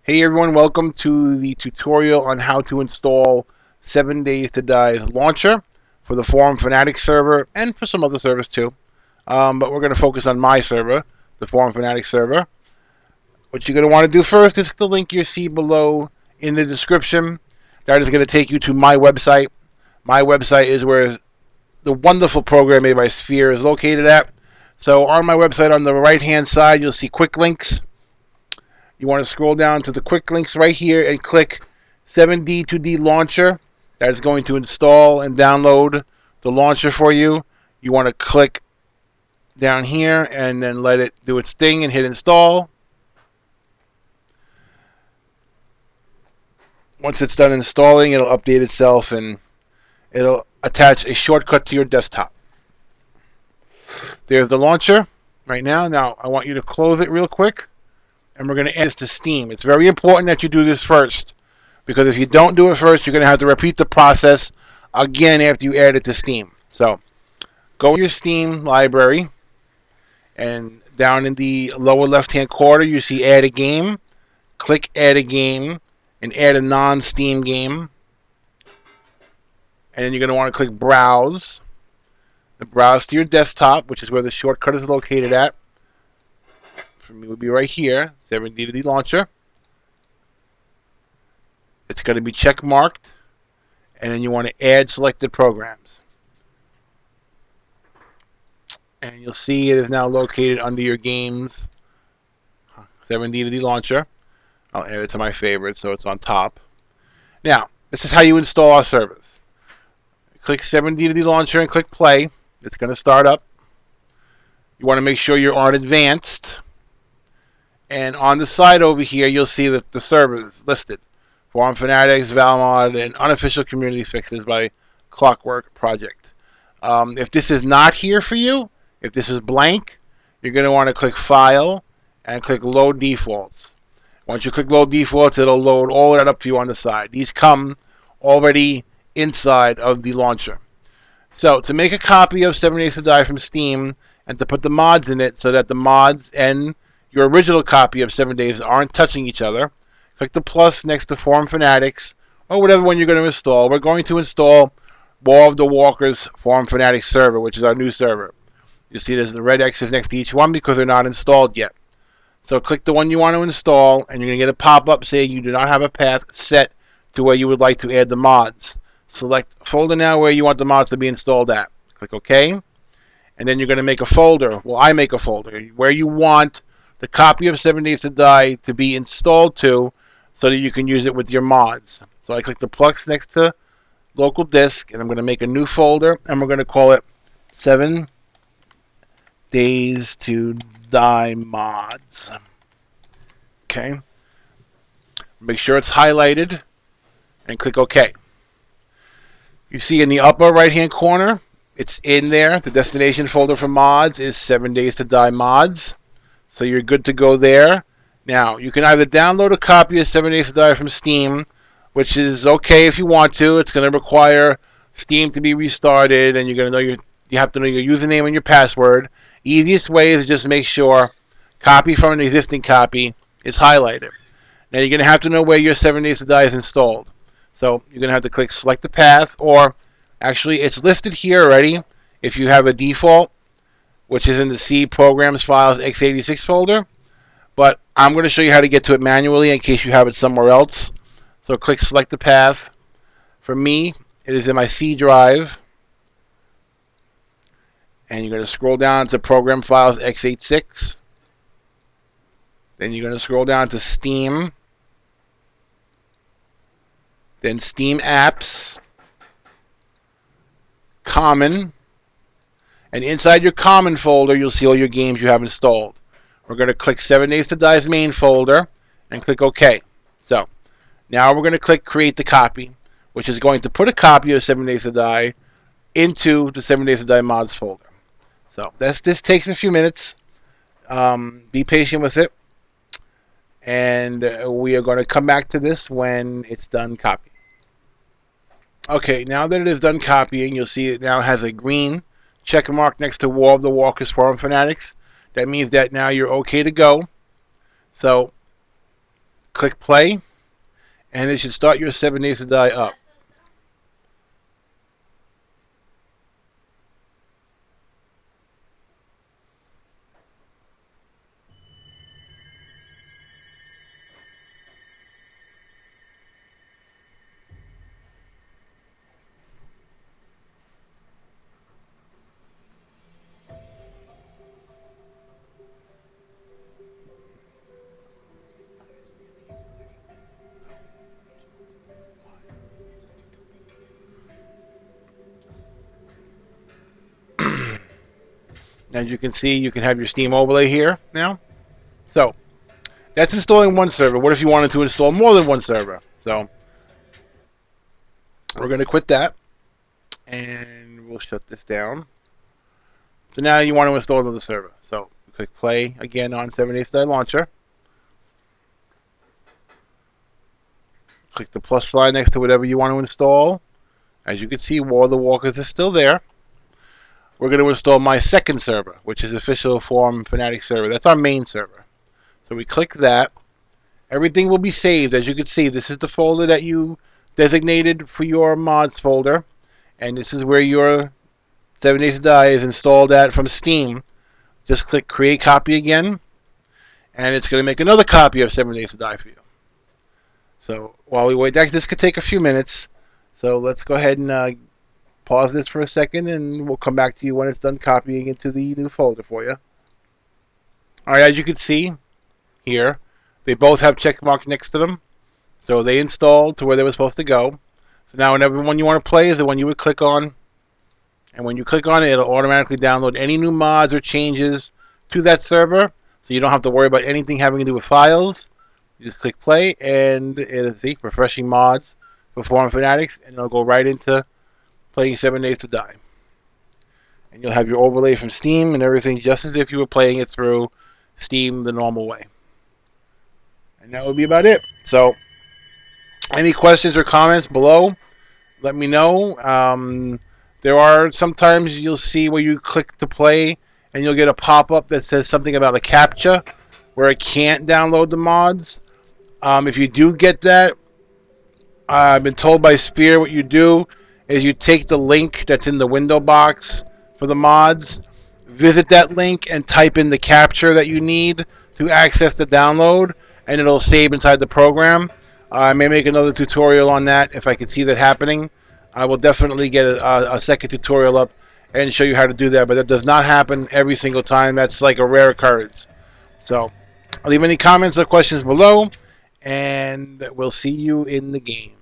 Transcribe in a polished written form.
Hey everyone, welcome to the tutorial on how to install 7 Days to Die launcher for the Forum Fanatics server and for some other servers too. But we're going to focus on my server, the Forum Fanatics server. What you're going to want to do first is the link you see below in the description. That is going to take you to my website. My website is where the wonderful program made by Sphere is located at. So on my website on the right hand side you'll see quick links. You want to scroll down to the quick links right here and click 7D2D launcher. That is going to install and download the launcher for you. You want to click down here and then let it do its thing and hit install. Once it's done installing, it'll update itself and it'll attach a shortcut to your desktop. There's the launcher right now. Now I want you to close it real quick. And we're going to add this to Steam. It's very important that you do this first, because if you don't do it first, you're going to have to repeat the process again after you add it to Steam. So go to your Steam library, and down in the lower left-hand corner, you see Add a Game. Click Add a Game, and add a non-Steam game. And then you're going to want to click Browse. Browse to your desktop, which is where the shortcut is located at. For me, would be right here, 7D2D launcher. It's going to be check marked, and then you want to add selected programs. And you'll see it is now located under your games, 7D2D launcher. I'll add it to my favorites so it's on top. Now, this is how you install our service. Click 7D2D launcher and click play. It's going to start up. You want to make sure you're on advanced. And on the side over here, you'll see that the servers listed. Forum Fanatics, Valmod, and unofficial community fixes by Clockwork Project. If this is not here for you, if this is blank, you're going to want to click File and click Load Defaults. Once you click Load Defaults, it'll load all of that up for you on the side. These come already inside of the launcher. So to make a copy of 7 Days to Die from Steam and to put the mods in it so that the mods and your original copy of 7 Days aren't touching each other, click the plus next to Forum Fanatics or whatever one you're going to install. We're going to install War of the Walkers Forum Fanatics server, which is our new server. You see there's the red X's next to each one because they're not installed yet. So click the one you want to install, and you're going to get a pop-up saying you do not have a path set to where you would like to add the mods. Select folder now where you want the mods to be installed at. Click OK. And then you're going to make a folder. Well, I make a folder where you want the copy of 7 Days to Die to be installed to so that you can use it with your mods. So I click the plus next to local disk, and I'm going to make a new folder, and we're going to call it 7 Days to Die mods. Okay. Make sure it's highlighted and click OK. You see in the upper right hand corner, it's in there. The destination folder for mods is 7 Days to Die mods. So you're good to go there. Now, you can either download a copy of 7 Days to Die from Steam, which is okay if you want to. It's going to require Steam to be restarted, and you're going to know you have to know your username and your password. Easiest way is just make sure copy from an existing copy is highlighted. Now, you're going to have to know where your 7 Days to Die is installed. So you're going to have to click select the path, or actually it's listed here already if you have a default, which is in the C Programs Files x86 folder. But I'm going to show you how to get to it manually in case you have it somewhere else. So click select the path. For me, it is in my C drive. And you're going to scroll down to Program Files x86. Then you're going to scroll down to Steam. Then Steam Apps. Common. And inside your common folder, you'll see all your games you have installed. We're going to click 7 Days to Die's main folder and click OK. So now we're going to click Create the Copy, which is going to put a copy of 7 Days to Die into the 7 Days to Die mods folder. So this takes a few minutes. Be patient with it. And we are going to come back to this when it's done copying. Okay, now that it is done copying, you'll see it now has a green check mark next to War of the Walkers Forum Fanatics. That means that now you're okay to go. So click play, and it should start your 7 Days to Die up. As you can see, you can have your Steam overlay here now. So that's installing one server. What if you wanted to install more than one server? So we're going to quit that, and we'll shut this down. So now you want to install another server. So click play again on 7 Days to Die Launcher. Click the plus sign next to whatever you want to install. As you can see, War of the Walkers is still there. We're going to install my second server, which is Official Forum Fanatic server. That's our main server. So we click that. Everything will be saved. As you can see, this is the folder that you designated for your mods folder. And this is where your 7 Days to Die is installed at from Steam. Just click Create Copy again. And it's going to make another copy of 7 Days to Die for you. So while we wait, this could take a few minutes. So let's go ahead and pause this for a second, and we'll come back to you when it's done copying into the new folder for you. Alright, as you can see here, they both have check marks next to them. So they installed to where they were supposed to go. So now whenever one you want to play is the one you would click on. And when you click on it, it'll automatically download any new mods or changes to that server. So you don't have to worry about anything having to do with files. You just click play, and it'll see refreshing mods for Forum Fanatics, and it'll go right into playing 7 Days to Die. And you'll have your overlay from Steam and everything just as if you were playing it through Steam the normal way. And that would be about it. So, any questions or comments below, let me know. There are sometimes you'll see where you click to play and you'll get a pop-up that says something about a CAPTCHA where it can't download the mods. If you do get that, I've been told by Spear what you do is you take the link that's in the window box for the mods, visit that link, and type in the captcha that you need to access the download, and it'll save inside the program. I may make another tutorial on that if I can see that happening. I will definitely get a second tutorial up and show you how to do that, but that does not happen every single time. That's like a rare occurrence. So, I'll leave any comments or questions below, and we'll see you in the game.